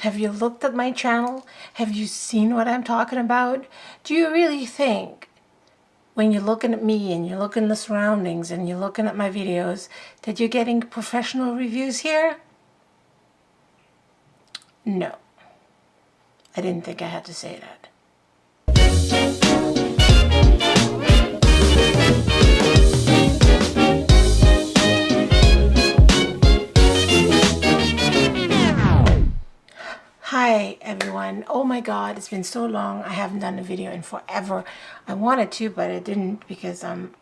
Have you looked at my channel? Have you seen what I'm talking about? Do you really think when you're looking at me and you're looking at the surroundings and you're looking at my videos that you're getting professional reviews here? No. I didn't think I had to say that. Hi everyone. Oh my god, it's been so long. I haven't done a video in forever. I wanted to, but I didn't because I'm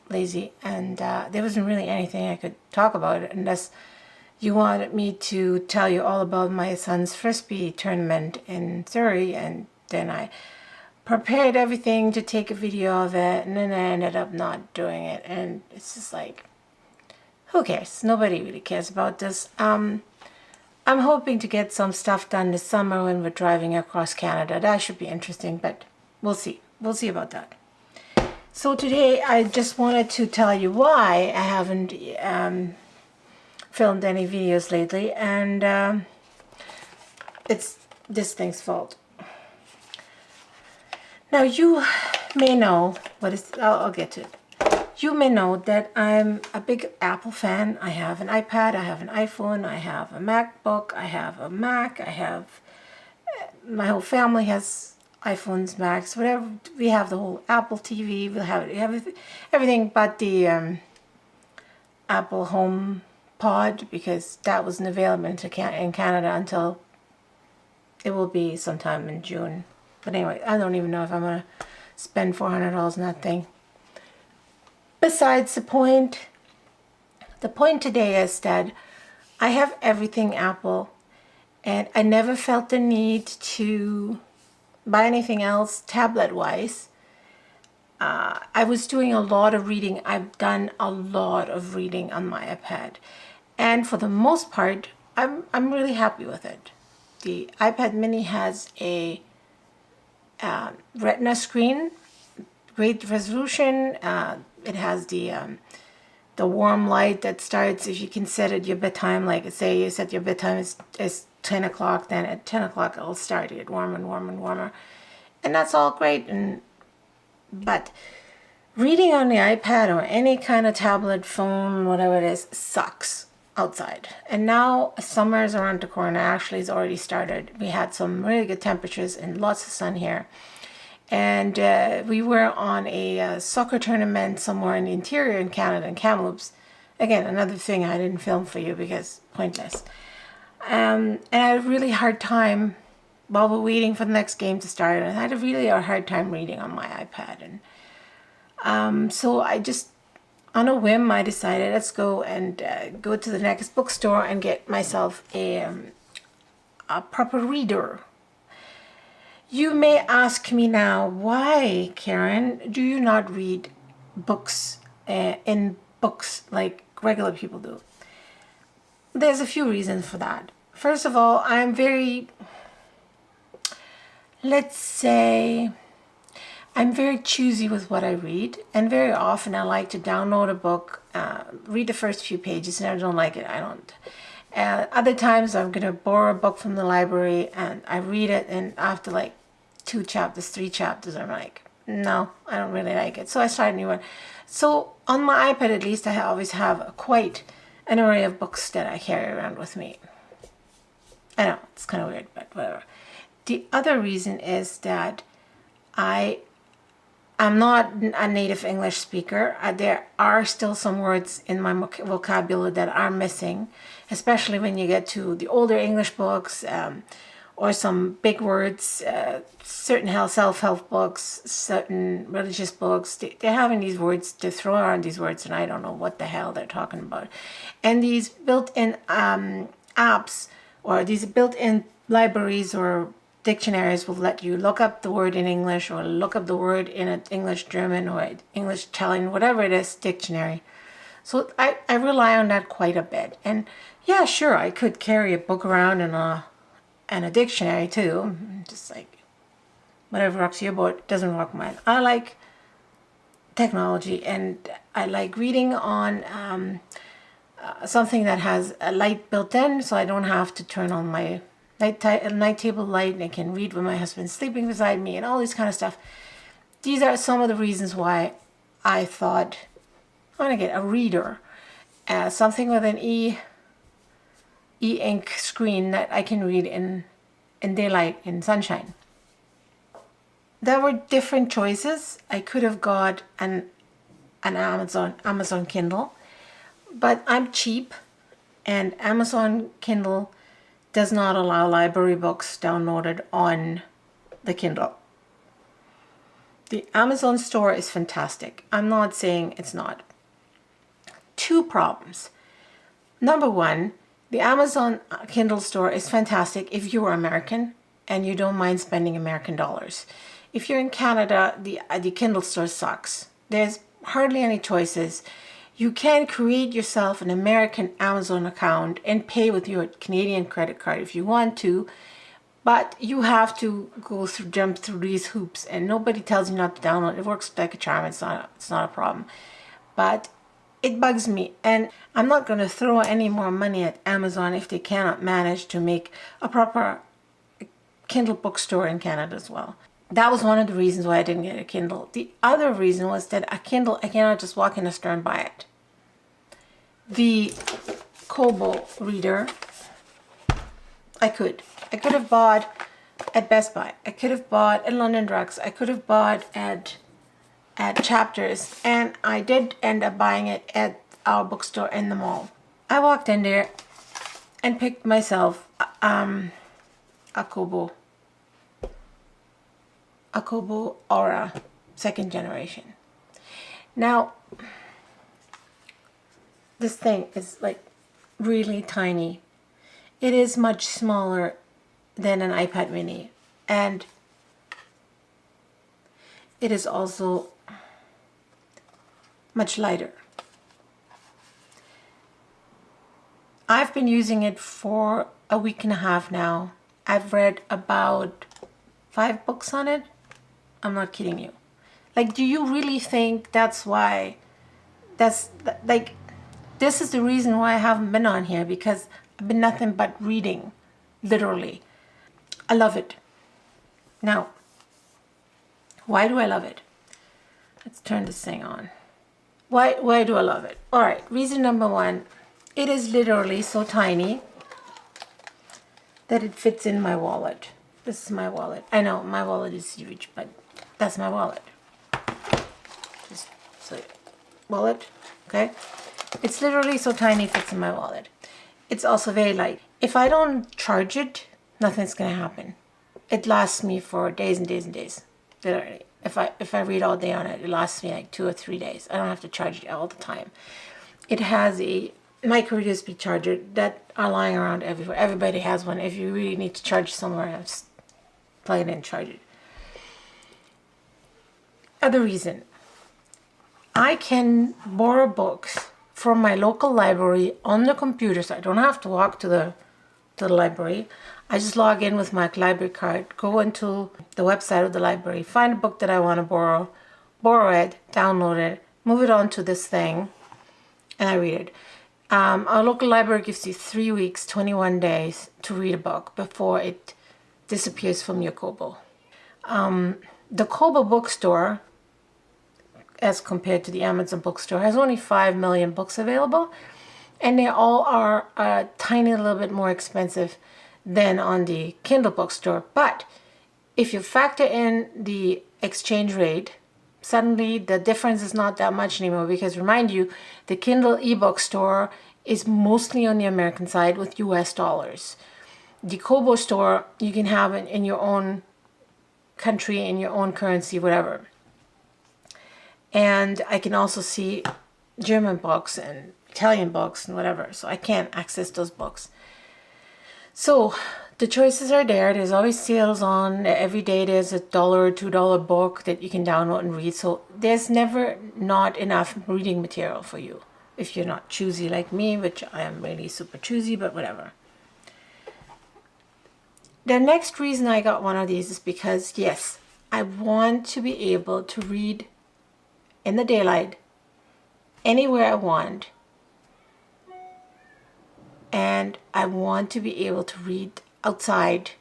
lazy and there wasn't really anything I could talk about unless you wanted me to tell you all about my son's Frisbee tournament in Surrey, and then I prepared everything to take a video of it, and then I ended up not doing it, and it's just like, who cares? Nobody really cares about this. I'm hoping to get some stuff done this summer when we're driving across Canada. That should be interesting, but we'll see. We'll see about that. So today I just wanted to tell you why I haven't filmed any videos lately, and it's this thing's fault. Now you may know what is, I'll get to it. You may know that I'm a big Apple fan. I have an iPad, I have an iPhone, I have a MacBook, I have a Mac, I have, my whole family has iPhones, Macs, whatever. We have the whole Apple TV, we'll have everything but the Apple Home Pod, because that wasn't available in Canada until it will be sometime in June. But anyway, I don't even know if I'm going to spend $400 on that thing. Besides the point today is that I have everything Apple, and I never felt the need to buy anything else tablet-wise. I was doing a lot of reading. I've done a lot of reading on my iPad, and for the most part, I'm really happy with it. The iPad mini has a Retina screen, great resolution. It has the warm light that starts if you can set it your bedtime. Like say you set your bedtime is 10 o'clock, then at 10 o'clock it'll start to get warmer and warmer and warmer, and that's all great. But reading on the iPad or any kind of tablet, phone, whatever it is, sucks outside. And now summer is around the corner. Actually, it's already started. We had some really good temperatures and lots of sun here. And we were on a soccer tournament somewhere in the interior in Canada, in Kamloops. Again, another thing I didn't film for you because pointless. And I had a really hard time while we're waiting for the next game to start. And I had a really hard time reading on my iPad. And so I just, on a whim, I decided let's go and go to the next bookstore and get myself a proper reader. You may ask me now, why, Karen, do you not read books in books like regular people do? There's a few reasons for that. First of all, I'm very, let's say, I'm very choosy with what I read, and very often I like to download a book, read the first few pages, and I don't like it, I don't. Other times I'm going to borrow a book from the library and I read it, and after like 2 chapters, 3 chapters, I'm like, no, I don't really like it. So I start a new one. So on my iPad, at least, I always have quite an array of books that I carry around with me. I know, it's kind of weird, but whatever. The other reason is that I'm not a native English speaker. There are still some words in my vocabulary that are missing, especially when you get to the older English books, or some big words, certain self-help books, certain religious books. They're having these words, they throw around these words, and I don't know what the hell they're talking about. And these built-in apps, or these built-in libraries or dictionaries will let you look up the word in English, or look up the word in an English German or English Italian, whatever it is, dictionary. So I rely on that quite a bit. And yeah, sure, I could carry a book around and a dictionary too, just like whatever rocks your boat doesn't rock mine. I like technology, and I like reading on something that has a light built in, so I don't have to turn on my night table light, and I can read when my husband's sleeping beside me, and all this kind of stuff. These are some of the reasons why I thought I want to get a reader, something with an e-ink screen that I can read in daylight, in sunshine. There were different choices. I could have got an Amazon Kindle, but I'm cheap, and Amazon Kindle does not allow library books downloaded on the Kindle. The Amazon store is fantastic. I'm not saying it's not. Two problems. Number one, the Amazon Kindle store is fantastic if you're American and you don't mind spending American dollars. If you're in Canada, the Kindle store sucks. There's hardly any choices. You can create yourself an American Amazon account and pay with your Canadian credit card if you want to, but you have to jump through these hoops, and nobody tells you not to download. It works like a charm. It's not a problem. But it bugs me, and I'm not going to throw any more money at Amazon if they cannot manage to make a proper Kindle bookstore in Canada as well. That was one of the reasons why I didn't get a Kindle. The other reason was that a Kindle, I cannot just walk in a store and buy it. The Kobo Reader, I could have bought at Best Buy. I could have bought at London Drugs. I could have bought at Chapters, and I did end up buying it at our bookstore in the mall. I walked in there and picked myself a Kobo Aura, second generation. Now, this thing is like really tiny. It is much smaller than an iPad mini, and it is also much lighter. I've been using it for a week and a half now. I've read about 5 books on it. I'm not kidding you. Like, do you really think that's why? This is the reason why I haven't been on here, because I've been nothing but reading, literally. I love it. Now, why do I love it? Let's turn this thing on. Why do I love it? All right, reason number one, it is literally so tiny that it fits in my wallet. This is my wallet. I know my wallet is huge, but that's my wallet. Just so, wallet, okay? It's literally so tiny it fits in my wallet. It's also very light. If I don't charge it, nothing's gonna happen. It lasts me for days and days and days, literally. If I read all day on it, it lasts me like 2 or 3 days. I don't have to charge it all the time. It has a micro USB charger that are lying around everywhere. Everybody has one. If you really need to charge somewhere, just plug it in and charge it. Other reason, I can borrow books from my local library on the computer, so I don't have to walk to the library. I just log in with my library card, go into the website of the library, find a book that I want to borrow it, download it, move it onto this thing, and I read it. Our local library gives you 3 weeks, 21 days to read a book before it disappears from your Kobo. The Kobo bookstore, as compared to the Amazon bookstore, has only 5 million books available, and they all are a tiny little bit more expensive than on the Kindle bookstore. But if you factor in the exchange rate, suddenly the difference is not that much anymore, because remind you, the Kindle ebook store is mostly on the American side with US dollars. The Kobo store, you can have it in your own country, in your own currency, whatever. And I can also see German books and Italian books and whatever, so I can't access those books. So the choices are there. There's always sales on. Every day there's $1 or $2 book that you can download and read. So there's never not enough reading material for you if you're not choosy like me, which I am really super choosy, but whatever. The next reason I got one of these is because, yes, I want to be able to read in the daylight anywhere I want. And I want to be able to read outside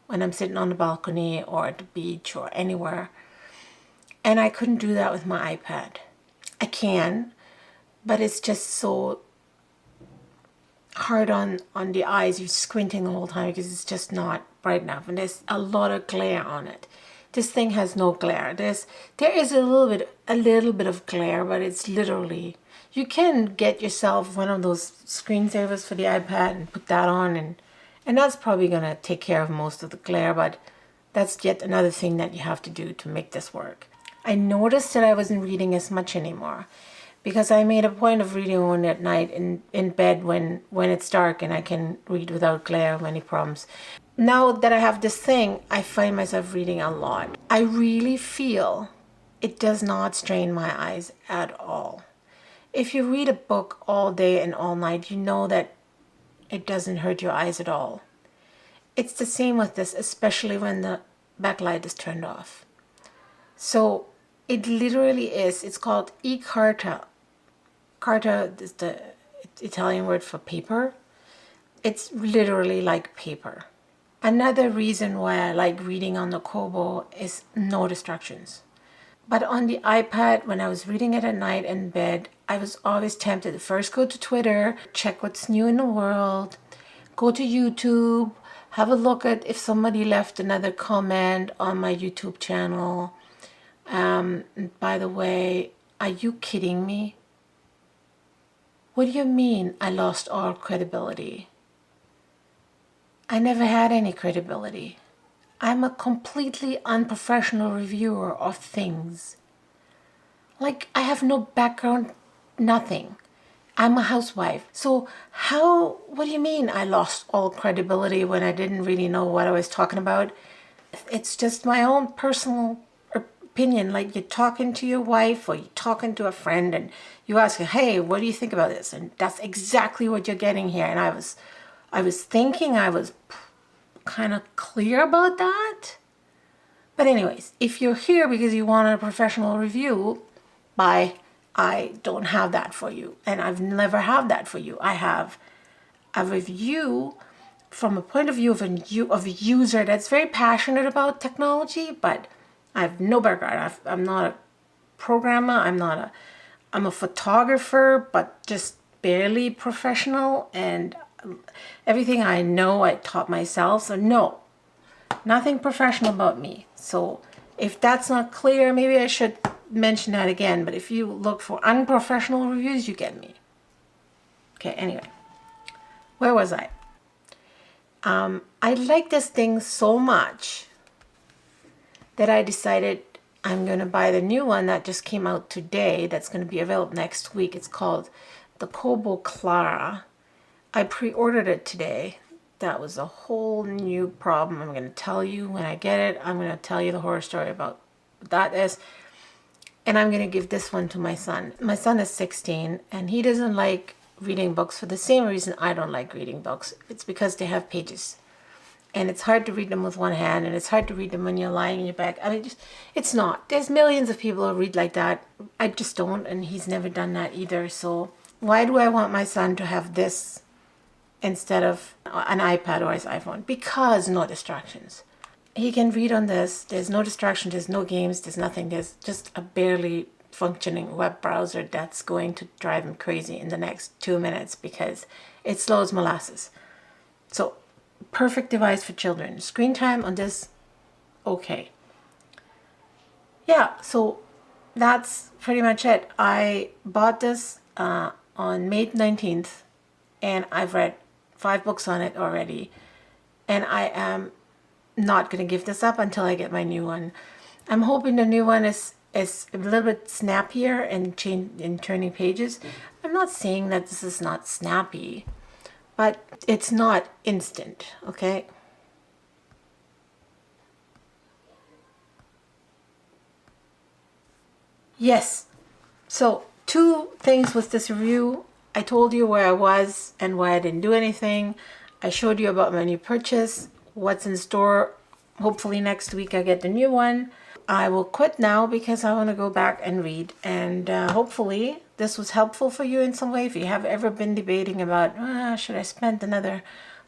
when I'm sitting on the balcony or at the beach or anywhere. And I couldn't do that with my iPad. I can, but it's just so hard on the eyes. You're squinting the whole time because it's just not bright enough, and there's a lot of glare on it. This thing has no glare. There is a little bit of glare, but it's literally, you can get yourself one of those screensavers for the iPad and put that on, and that's probably gonna take care of most of the glare, but that's yet another thing that you have to do to make this work. I noticed that I wasn't reading as much anymore because I made a point of reading one at night in bed when it's dark and I can read without glare or any problems. Now that I have this thing, I find myself reading a lot. I really feel it does not strain my eyes at all. If you read a book all day and all night, you know that it doesn't hurt your eyes at all. It's the same with this, especially when the backlight is turned off. So it literally is. It's called e-carta. Carta is the Italian word for paper. It's literally like paper. Another reason why I like reading on the Kobo is no distractions. But on the iPad, when I was reading it at night in bed, I was always tempted to first go to Twitter, check what's new in the world, go to YouTube, have a look at if somebody left another comment on my YouTube channel. By the way, are you kidding me? What do you mean I lost all credibility? I never had any credibility. I'm a completely unprofessional reviewer of things. Like, I have no background, nothing. I'm a housewife. So what do you mean I lost all credibility when I didn't really know what I was talking about? It's just my own personal opinion. Like, you're talking to your wife or you're talking to a friend and you ask her, hey, what do you think about this? And that's exactly what you're getting here. And I was thinking I was kind of clear about that. But anyways, if you're here because you want a professional review, I don't have that for you. And I've never had that for you. I have a review from a point of view of a user that's very passionate about technology, but I have no background. I'm not a programmer. I'm a photographer, but just barely professional, and everything I know I taught myself. So no, nothing professional about me. So if that's not clear, maybe I should mention that again. But if you look for unprofessional reviews, you get me. Okay, anyway, where was I? I like this thing so much that I decided I'm going to buy the new one that just came out today that's going to be available next week. It's called the Kobo Aura. I pre-ordered it today. That was a whole new problem. I'm going to tell you when I get it. I'm going to tell you the horror story about what that is. And I'm going to give this one to my son. My son is 16 and he doesn't like reading books for the same reason I don't like reading books. It's because they have pages. And it's hard to read them with one hand, and it's hard to read them when you're lying on your back. I mean, it's not. There's millions of people who read like that. I just don't, and he's never done that either. So why do I want my son to have this instead of an iPad or his iPhone? Because no distractions. He can read on this. There's no distraction. There's no games. There's nothing. There's just a barely functioning web browser that's going to drive him crazy in the next 2 minutes because it slows molasses. So perfect device for children. Screen time on this, okay. Yeah, so that's pretty much it. I bought this on May 19th and I've read 5 books on it already, and I am not going to give this up until I get my new one. I'm hoping the new one is a little bit snappier and turning pages. I'm not saying that this is not snappy, but it's not instant, okay? Yes, so 2 things with this review. I told you where I was and why I didn't do anything. I showed you about my new purchase, what's in store. Hopefully next week I get the new one. I will quit now because I want to go back and read, and hopefully this was helpful for you in some way. If you have ever been debating about, should I spend another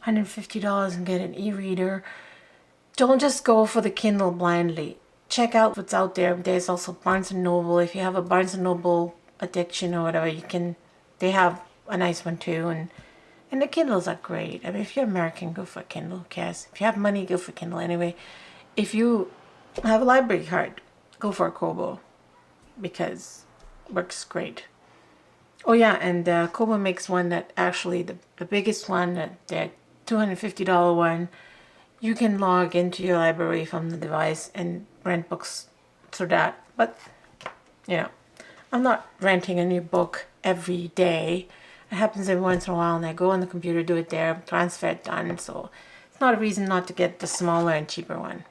$150 and get an e-reader. Don't just go for the Kindle blindly. Check out what's out there. There's also Barnes & Noble. If you have a Barnes & Noble addiction or whatever, they have a nice one too. And the Kindles are great. I mean, if you're American, go for a Kindle. Who cares? If you have money, go for Kindle. Anyway, if you have a library card, go for a Kobo because it works great. Oh yeah, and Kobo makes one that actually, the biggest one, the $250 one, you can log into your library from the device and rent books through that. But, you know, I'm not renting a new book every day. It happens every once in a while, and I go on the computer, do it there, transfer it, done. So it's not a reason not to get the smaller and cheaper one.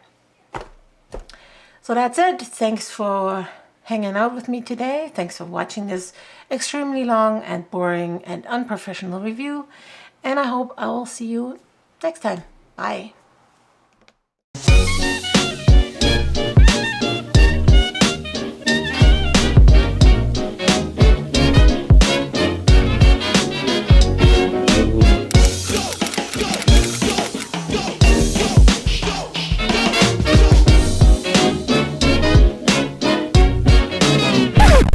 So that's it. Thanks for hanging out with me today. Thanks for watching this extremely long and boring and unprofessional review. And I hope I will see you next time. Bye.